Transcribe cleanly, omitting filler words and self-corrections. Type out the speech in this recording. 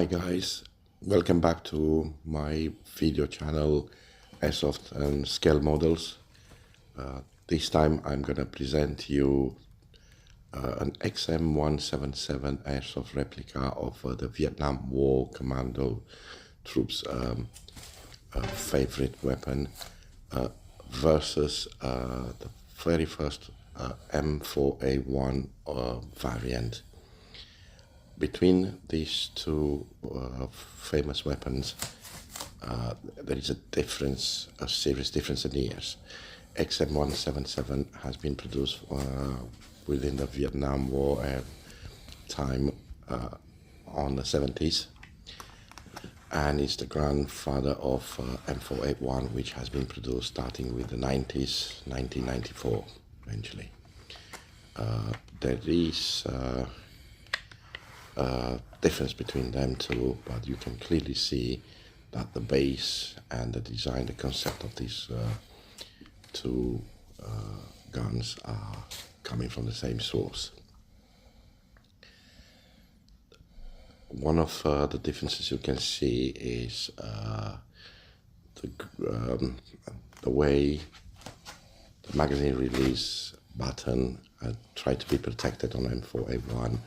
Hi guys, welcome back to my video channel Airsoft and Scale Models. This time I'm gonna present you an XM177 Airsoft replica of the Vietnam War Commando troops favorite weapon versus the very first M4A1 variant. Between these two famous weapons, there is a serious difference in years. XM177 has been produced within the Vietnam War time on the 70s, and is the grandfather of M4A1, which has been produced starting with the 90s, 1994 eventually. There is difference between them two, but you can clearly see that the base and the design, the concept of these two guns are coming from the same source. One of the differences you can see is the way the magazine release button tried to be protected on M4A1